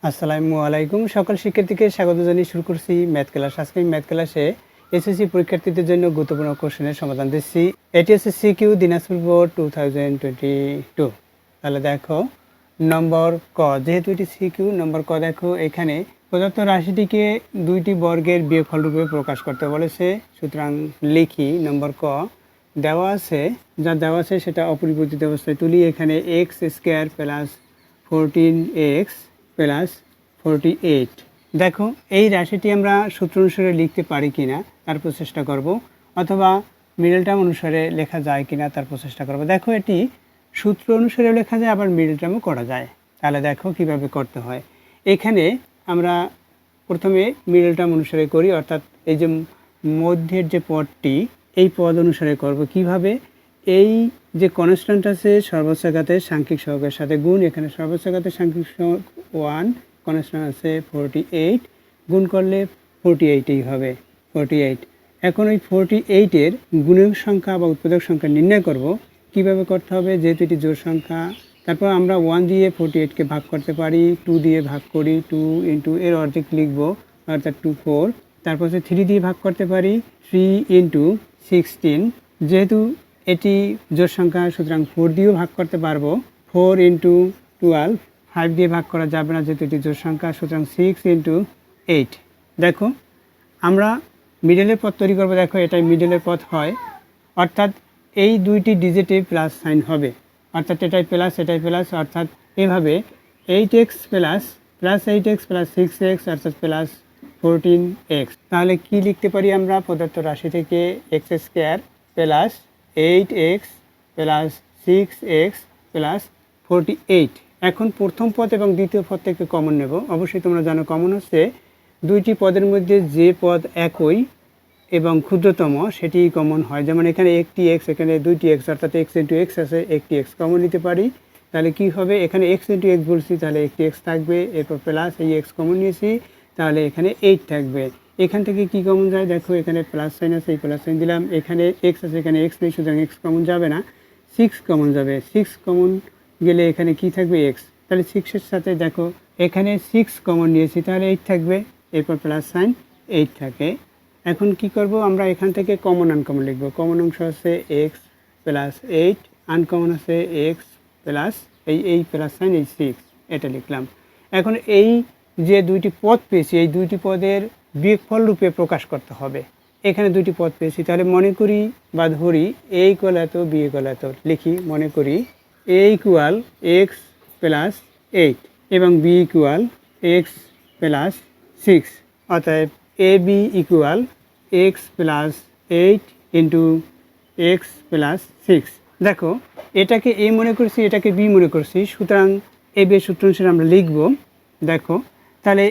আসসালামু আলাইকুম। সকল শিক্ষার্থীকে স্বাগত জানিয়ে শুরু করছি ম্যাথ ক্লাস। আজকে আমি ম্যাথ ক্লাসে এসএসসি পরীক্ষার্থীদের জন্য গুরুত্বপূর্ণ কোশ্চেনের সমাধান দিচ্ছি। এটি হচ্ছে সিকিউ দিনাজপুর বোর্ড 2022। তাহলে দেখো নম্বর ক, যেহেতু এটি সিকিউ নম্বর ক, দেখো এখানে প্রদত্ত রাশিটিকে দুইটি বর্গের বিয়োগফল রূপে প্রকাশ করতে বলেছে। সুতরাং লিখি নম্বর ক দেওয়া আছে, যা দেওয়া আছে সেটা অপরিবর্তিত অবস্থায় তুলি। এখানে x square plus 14x plus 48। দেখো এই রাশিটি আমরা সূত্র অনুসারে লিখতে পারি কিনা তার প্রচেষ্টা করব, অথবা মিডল টার্ম অনুসারে লেখা যায় কিনা তার প্রচেষ্টা করব। দেখো এটি সূত্র অনুসারে লেখা যায়, আবার মিডল টার্মও করা যায়। তাহলে দেখো কিভাবে করতে হয়। এখানে আমরা প্রথমে মিডল টার্ম অনুসারে করি, অর্থাৎ এই যে মধ্যের যে পদটি এই পদ অনুসারে করব। কিভাবে? এই যে কনস্ট্যান্ট আছে সর্বোচ্চ ঘাতের সাংখ্যিক সহগের সাথে গুণ, এখানে সর্বোচ্চ ঘাতের সাংখ্যিক সহগ 1, কনস্ট্যান্ট আছে 48, গুণ করলে 48ই হবে 48। এখন ওই 48-এর গুণক সংখ্যা বা উৎপাদক সংখ্যা নির্ণয় করব। কিভাবে করতে হবে? যেহেতু এটি জোড় সংখ্যা, তারপর আমরা 1 দিয়ে 48কে ভাগ করতে পারি, 2 দিয়ে ভাগ করি, 2 ইন্টু এর অর্ধেক লিখব, অর্থাৎ 24। তারপর 3 দিয়ে ভাগ করতে পারি, 3 ইন্টু 16। যেহেতু এটি জোড় সংখ্যা সুতরাং 4 দিয়েও ভাগ করতে পারবো, 4 ইন্টু 12। 5 দিয়ে ভাগ করা যাবে না যেহেতু এটি জোড় সংখ্যা, সুতরাং 6 ইন্টু 8। দেখো আমরা মিডলের পথ তৈরি করবো। দেখো এটাই মিডলের পথ হয়, অর্থাৎ এই দুইটি ডিজিটে প্লাস সাইন হবে, অর্থাৎ এটাই প্লাস এটাই প্লাস, অর্থাৎ এভাবে 8x plus 8x plus 6x অর্থাৎ প্লাস 14x। তাহলে কি লিখতে পারি আমরা? প্রদত্ত রাশি থেকে x square plus 8x plus 6x plus 48। এখন প্রথম পদ এবং দ্বিতীয় পদ থেকে কমন নেব। অবশ্যই তোমরা জানো কমন হচ্ছে দুইটি পদের মধ্যে যে পদ একই এবং ক্ষুদ্রতম সেটি কমন হয়। যেমন এখানে একটি এক্স, এখানে দুইটি এক্স, অর্থাৎ এক্স ইন্টু এক্স আছে, একটি এক্স কমন নিতে পারি। তাহলে কি হবে? এখানে এক্স ইন্টু এক্স বলছি, তাহলে একটি এক্স থাকবে, এরপর প্লাস এই এক্স কমন নিয়েছি, তাহলে এখানে 8 থাকবে। এখান থেকে কি কমন যায়? দেখো এখানে প্লাস সাইন আছে, এই প্লাস সাইন দিলাম, এখানে এক্স আছে, এখানে এক্স নেই, সুতরাং এক্স কমন যাবে না, 6 কমন যাবে। 6 কমন গেলে এখানে কি থাকবে? এক্স। তাহলে 6-এর সাথে দেখো এখানে 6 কমন নিয়েছি, তাহলে 8 থাকবে, এরপর প্লাস সাইন 8 থাকে। এখন কি করব? আমরা এখান থেকে কমন আনকমন লিখব। কমন অংশ আছে এক্স প্লাস 8, আনকমন আছে এক্স প্লাস এই প্লাস সাইন এই 6, এটা লিখলাম। এখন এই যে দুইটি পদ পেয়েছি, এই দুইটি পদের বিয়োগফল রূপে প্রকাশ করতে হবে। এখানে দুইটি পদ পেয়েছি, তাহলে মনে করি বা ধরি এ ইকুয়াল এত, বি ইকুয়াল এত। লিখি, মনে করি এ ইকুয়াল এক্স প্লাস 8 এবং বি ইকুয়াল এক্স প্লাস 6। অতএব a b equal x plus 8 into x plus 6। দেখো এটাকে এ মনে করছি, এটাকে বি মনে করছি, সুতরাং এ বি সূত্র অনুসারে আমরা লিখব। দেখো তাহলে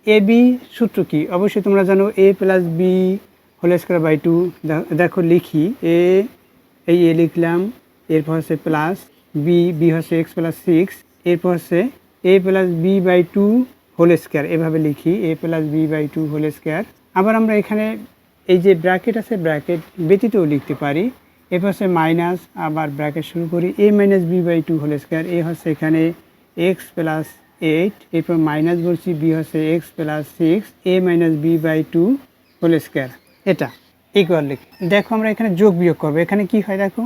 এ বি সূত্র কি? অবশ্যই তোমরা জানো a plus B whole square by 2। দেখো লিখি, এই এ লিখলাম, এরপর হচ্ছে প্লাস বি হচ্ছে এক্স প্লাস 6, এরপর হচ্ছে a plus b by 2 whole square. এভাবে লিখি a plus b by 2 whole square. আবার আমরা এখানে এই যে ব্র্যাকেট আছে, ব্র্যাকেট ব্যতীতও লিখতে পারি। এরপর হচ্ছে মাইনাস, আবার ব্র্যাকেট শুরু করি, a minus B by 2 whole square. A হচ্ছে এখানে এক্স প্লাস 8, এরপর মাইনাস বলছি, বি হচ্ছে x plus 6, A minus B by 2 whole square. এটা ইকুয়াল লিখি। দেখো আমরা এখানে যোগ বিয়োগ করবো। এখানে কি হয়? দেখো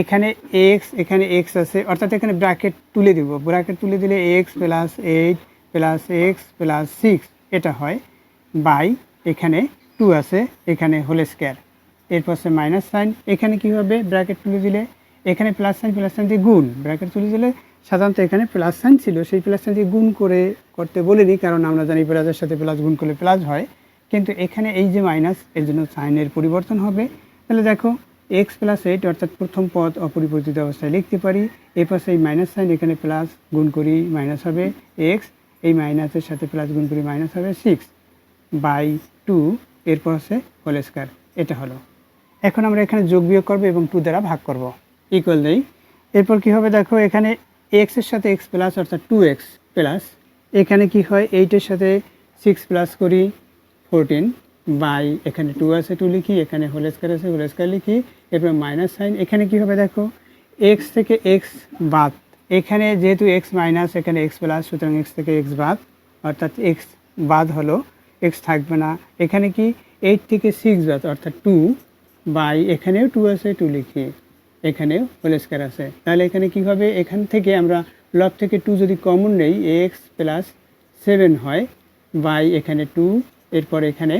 এখানে এখানে এক্স আছে, অর্থাৎ এখানে ব্র্যাকেট তুলে দিব। ব্র্যাকেট তুলে দিলে x plus 8 plus x plus 6 এটা হয়, বাই এখানে 2 আছে, এখানে হোল স্কয়ার। এরপর হচ্ছে মাইনাস সাইন, এখানে কি হবে? ব্র্যাকেট তুলে দিলে এখানে প্লাস সাইন দিয়ে গুণ, ব্র্যাকেট তুলে দিলে সাধারণত এখানে প্লাস সাইন ছিল, সেই প্লাস সাইন দিয়ে গুণ করতে বলিনি, কারণ আমরা জানি প্লাসের সাথে প্লাস গুণ করলে প্লাস হয়। কিন্তু এখানে এই যে মাইনাস, এর জন্য সাইনের পরিবর্তন হবে। তাহলে দেখো এক্স প্লাস 8 অর্থাৎ প্রথম পদ অপরিবর্তিত অবস্থায় লিখতে পারি। এরপর সেই মাইনাস সাইন, এখানে প্লাস গুণ করি মাইনাস হবে এক্স, এই মাইনাসের সাথে প্লাস গুণ করি মাইনাস হবে 6 বাই 2, এরপর হচ্ছে হোল স্কয়ার। এটা হলো। এখন আমরা এখানে যোগ বিয়োগ করবো এবং 2 দ্বারা ভাগ করব, ইকুয়াল দেই। এরপর কি হবে? দেখো এখানে এক্সের সাথে এক্স প্লাস অর্থাৎ 2x প্লাস, এখানে কি হয়? 8-এর সাথে 6 প্লাস করি 14 বাই, এখানে 2 আছে 2 লিখি, এখানে হোল স্কয়ার আছে হোল স্কয়ার লিখি, এরপর মাইনাস সাইন। এখানে কি হবে? দেখো এক্স থেকে এক্স বাদ, এখানে যেহেতু এক্স মাইনাস, এখানে এক্স প্লাস, সুতরাং এক্স থেকে এক্স বাদ, অর্থাৎ এক্স বাদ হলো, এক্স থাকবে না। এখানে কি 8 থেকে 6 বাদ অর্থাৎ 2 বাই, এখানেও 2 আছে, 2 লিখি, এখানেও হোল স্কয়ার আছে। তাহলে এখানে কি হবে, এখান থেকে আমরা লব থেকে 2 যদি কমন নেই এক্স প্লাস 7 হয় বাই এখানে 2, এরপর এখানে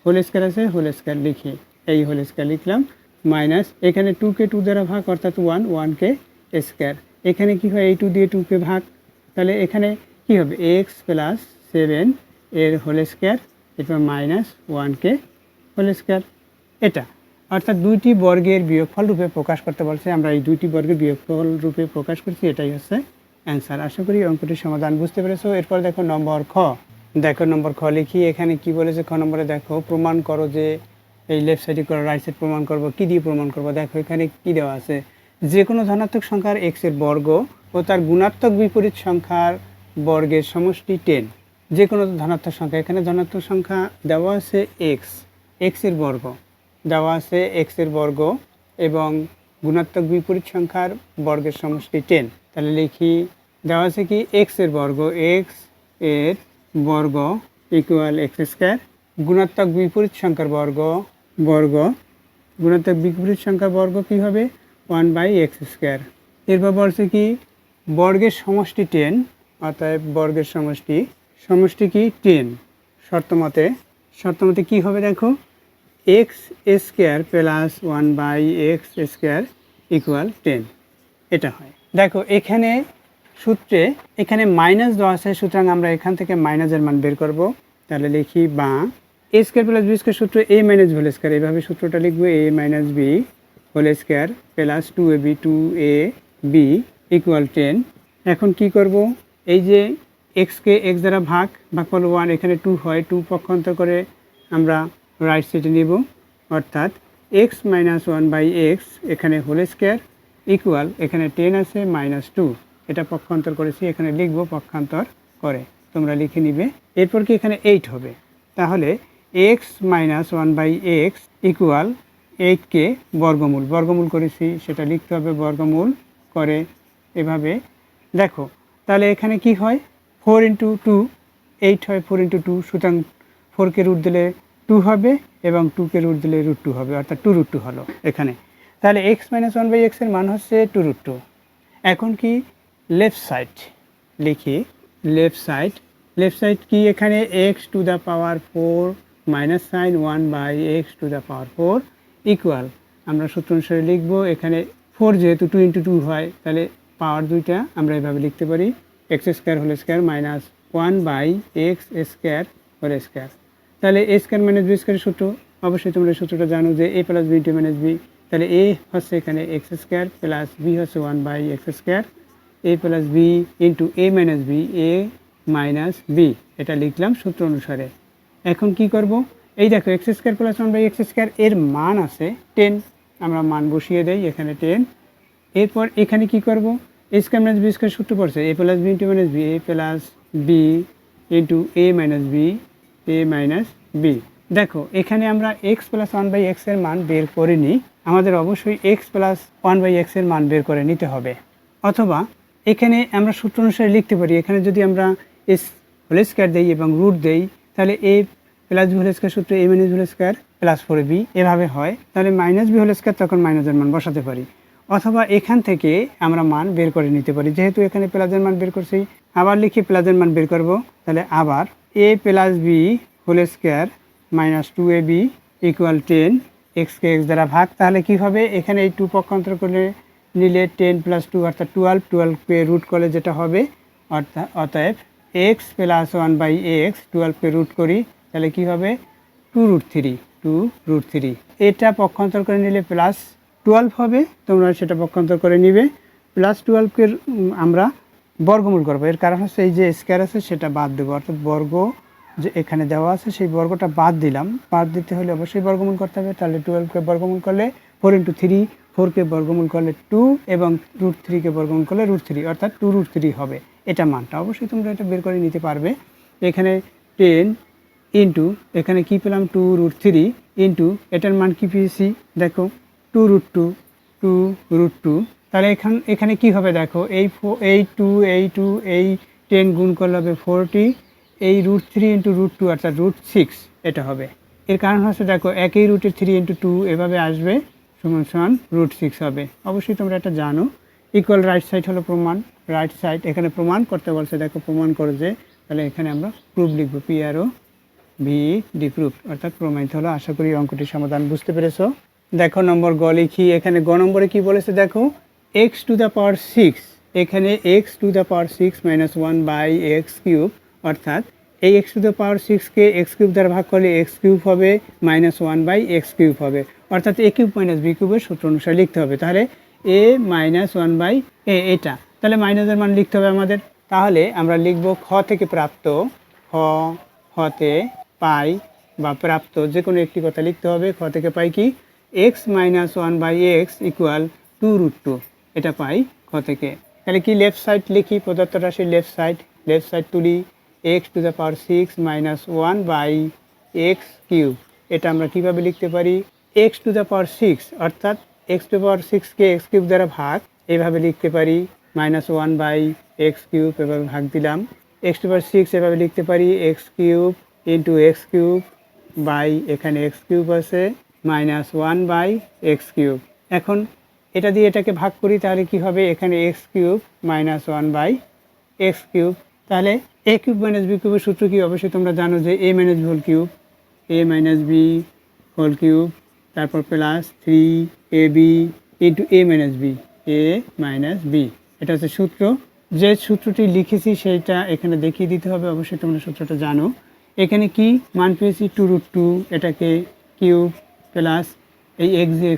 হোল স্কয়ার আছে, হোল স্কয়ার লিখি, এই হোল স্কয়ার লিখলাম, মাইনাস এখানে 2কে 2 দ্বারা ভাগ অর্থাৎ 1, 1কে স্কয়ার। এখানে কি হয়, এই 2 দিয়ে 2কে ভাগ, তাহলে এখানে কি হবে এক্স প্লাস 7 এর হোল স্কয়ার, এরপর মাইনাস 1কে হোল স্কয়ার। এটা অর্থাৎ দুইটি বর্গের বিয়োগফল রূপে প্রকাশ করতে বলছে, আমরা এই দুইটি বর্গের বিয়োগফল রূপে প্রকাশ করছি, এটাই হচ্ছে অ্যান্সার। আশা করি অঙ্কটির সমাধান বুঝতে পেরেছো। এরপর দেখো নম্বর খ। দেখো নম্বর খ লিখি, এখানে কি বলেছে খ নম্বরে, দেখো প্রমাণ করো যে এই লেফট সাইডে করো, রাইট সাইড প্রমাণ করবো। কি দিয়ে প্রমাণ করবো, দেখো এখানে কি দেওয়া আছে, যে কোনো ধনাত্মক সংখ্যার এক্সের বর্গ ও তার গুণাত্মক বিপরীত সংখ্যার বর্গের সমষ্টি 10। যে কোনো ধনাত্মক সংখ্যা, এখানে ধনাত্মক সংখ্যা দেওয়া আছে এক্স, এক্সের বর্গ দেওয়া আছে, এক্সের বর্গ এবং গুণাত্মক বিপরীত সংখ্যার বর্গের সমষ্টি 10। তাহলে লিখি, দেওয়া আছে কি এক্সের বর্গ, এক্স এর বর্গ ইকুয়াল এক্স স্কয়ার, গুণাত্মক বিপরীত সংখ্যার বর্গ, বর্গ গুণাত্মক বিপরীত সংখ্যার বর্গ কি হবে 1/x স্কয়ার। এরপর বলছে কি বর্গের সমষ্টি 10, অতএব বর্গের সমষ্টি, সমষ্টি কি 10। শর্তমতে, শর্তমতে কি হবে দেখো, x square plus 1/x square equal 10, এটা হয়। দেখো এখানে সূত্রে এখানে মাইনাস দেওয়া আছে, সুতরাং আমরা এখান থেকে মাইনাসের মান বের করব। তাহলে লিখি বা a square plus b square সূত্র এ মাইনাস হোল স্কয়ার, এইভাবে সূত্রটা লিখবো, a minus b whole square plus 2ab 2ab equal 10। এখন কি করব, এই যে এক্সকে এক্স দ্বারা ভাগফল 1, এখানে 2 হয়, 2 পক্ষান্তর করে আমরা রাইট সাইডে নিব, অর্থাৎ এক্স মাইনাস 1/x এখানে হোল স্কয়ার ইকুয়াল, এখানে 10 আছে মাইনাস 2, এটা পক্ষান্তর করেছি, এখানে লিখবো পক্ষান্তর করে, তোমরা লিখে নিবে। এরপর কি এখানে 8 হবে, তাহলে এক্স মাইনাস 1/x ইকুয়াল 8কে বর্গমূল, বর্গমূল করেছি সেটা লিখতে হবে, বর্গমূল করে এভাবে দেখো। তাহলে এখানে কি হয় 4 × 2 8 হয়, 4 × 2, সুতরাং 4কে রুট দিলে 2 হবে এবং 2কে রুট দিলে √2 হবে, অর্থাৎ 2√2 হলো এখানে। তাহলে এক্স মাইনাস 1/x এর মান হচ্ছে 2√2। এখন কি লেফট সাইড লিখি, লেফট সাইড, লেফট সাইড কি এখানে x⁴ minus sine 1/x⁴ equal, আমরা সূত্র অনুসারে লিখবো, এখানে 4 যেহেতু 2 × 2 হয়, তাহলে পাওয়ার দুইটা আমরা এভাবে লিখতে পারি, x square whole square minus 1/x square whole square. তাহলে a স্কয়ার মাইনাস b স্কয়ারের সূত্র অবশ্যই তোমরা সূত্রটা জানো যে a plus b into minus b, তাহলে a হচ্ছে এখানে x স্কয়ার প্লাস b হচ্ছে 1/x square, a plus b into a minus b, a minus b, এটা লিখলাম সূত্র অনুসারে। এখন কি করব, এই দেখো x square plus 1/x square এর মান আছে 10, আমরা মান বসিয়ে দেই এখানে 10। এরপর এখানে কি করব, a square minus b square সূত্র পড়ছে a plus b into minus b, a plus b into a minus b, a minus b। দেখো এখানে আমরা x প্লাস 1/x এর মান বের করে নিই, আমাদের অবশ্যই x প্লাস 1/x এর মান বের করে নিতে হবে, অথবা এখানে আমরা সূত্র অনুসারে লিখতে পারি, এখানে যদি আমরা এস হোল স্কয়ার দেই এবং রুট দেই, তাহলে a plus B whole square সূত্র a minus whole square plus 4b এভাবে হয়, তাহলে মাইনাস বি হোল স্কয়ার, তখন মাইনাসের মান বসাতে পারি, অথবা এখান থেকে আমরা মান বের করে নিতে পারি, যেহেতু এখানে প্লাসের মান বের করছি, আবার লিখি প্লাসের মান বের করব, তাহলে আবার a plus B whole square minus 2ab equal 10, এক্সকে এক্স দ্বারা ভাগ, তাহলে কি হবে এখানে এই 2 পক্ষান্তর করে নিলে 10 প্লাস 2 অর্থাৎ 12, 12কে রুট করলে যেটা হবে, অতএব এক্স প্লাস 1/x 12কে রুট করি, তাহলে কি হবে 2√3, এটা পক্ষান্তর করে নিলে প্লাস 12 হবে, তোমরা সেটা পক্ষান্তর করে নিবে, প্লাস 12কে আমরা বর্গমূল করবো, এর কারণ হচ্ছে এই যে স্কয়ার আছে সেটা বাদ দেবো, অর্থাৎ বর্গ যে এখানে দেওয়া আছে সেই বর্গটা বাদ দিলাম, বাদ দিতে হলে অবশ্যই বর্গমূল করতে হবে, তাহলে 12কে বর্গমূল করলে 4 × 3, 4কে বর্গমূল করলে 2 এবং √3কে বর্গমূল করলে √3, অর্থাৎ 2√3 হবে, এটা মানটা অবশ্যই তোমরা এটা বের করে নিতে পারবে। এখানে 10 ইন্টু এখানে কি পেলাম 2√3 ইন্টু এটার মান কি পেয়েছি দেখো 2√2, তাহলে এখানে কি হবে দেখো, এই 2 এই 10 গুণ করলে হবে 40 এই √3 × √2 অর্থাৎ √6 এটা হবে। এর কারণ হচ্ছে দেখো একই রুটের 3 × 2 এভাবে আসবে সমান সমান √6 হবে। অবশ্যই তোমরা এটা জানো। ইকুয়াল রাইট সাইড হলো প্রমাণ, রাইট সাইড এখানে প্রমাণ করতে বলছে, দেখো প্রমাণ করে যে, তাহলে এখানে আমরা প্রুফ লিখব, PROVED প্রুফ অর্থাৎ প্রমাণিত হলো। আশা করি অঙ্কটির সমাধান বুঝতে পেরেছো। দেখো নম্বর গ লিখি, এখানে গ নম্বরে কি বলেছে দেখো, x⁶, এখানে x⁶ -1/x³ অর্থাৎ এই x⁶ কে x³ দ্বারা ভাগ করলে x³ হবে -1/x³ হবে, অর্থাৎ a³ - b³ এর সূত্র অনুসারে লিখতে হবে। তাহলে a - 1/a এটা, তাহলে মাইনাসের মান লিখতে হবে আমাদের। তাহলে আমরা লিখব খ থেকে প্রাপ্ত, হতে পাই বা প্রাপ্ত যে কোনো একটি কথা লিখতে হবে। খ থেকে পাই কি, x - 1/x = 2√2 এটা পাই খ থেকে। তাহলে কি লেফট সাইড লিখি, প্রদত্ত রাশির লেফট সাইড তুলি, x⁶ - 1/x³ এটা আমরা কিভাবে লিখতে পারি, x⁶ অর্থাৎ x⁶ কে x³ দ্বারা ভাগ এভাবে লিখতে পারি, -1/x³ এভাবে ভাগ দিলাম। x⁶ এভাবে লিখতে পারি x³ × x³ এখানে x³ আছে -1/x³। এখন এটা দিয়ে এটাকে ভাগ করি, তাহলে কি হবে, এখানে x³ - 1/x³। তাহলে a³ - b³ এর সূত্র কি, অবশ্যই তোমরা জানো যে a - b হোল কিউব, তারপর প্লাস 3ab × a - b এটা হচ্ছে সূত্র। যে সূত্রটি লিখেছি সেইটা এখানে দেখিয়ে দিতে হবে, অবশ্যই তোমরা সূত্রটা জানো। এখানে কি মান পেয়েছি 2√2, এটাকে কিউব প্লাস এই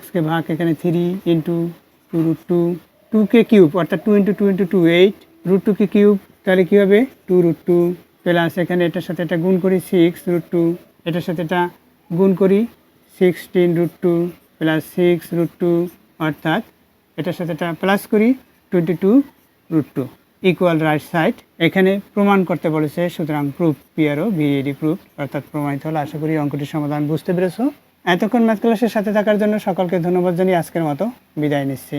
xকে ভাগ, এখানে 3 × 2√2, 2 কে কিউব অর্থাৎ 2 × 2 × 2 8, √2 কে কিউব, তাহলে কী হবে 2√2 প্লাস এখানে এটার সাথে এটা গুণ করি 6√2, এটার সাথে এটা গুণ করি 16√2 প্লাস 6√2 অর্থাৎ এটার সাথে এটা প্লাস করি 22√2 ইকুয়াল রাইট সাইড। এখানে প্রমাণ করতে বলেছে, সুতরাং প্রুফ, PROVED প্রুফ অর্থাৎ প্রমাণিত হলো। আশা করি অঙ্কটির সমাধান বুঝতে পেরেছো। এতক্ষণ ম্যাথ ক্লাসের সাথে থাকার জন্য সকলকে ধন্যবাদ জানিয়ে আজকের মতো বিদায় নিচ্ছি।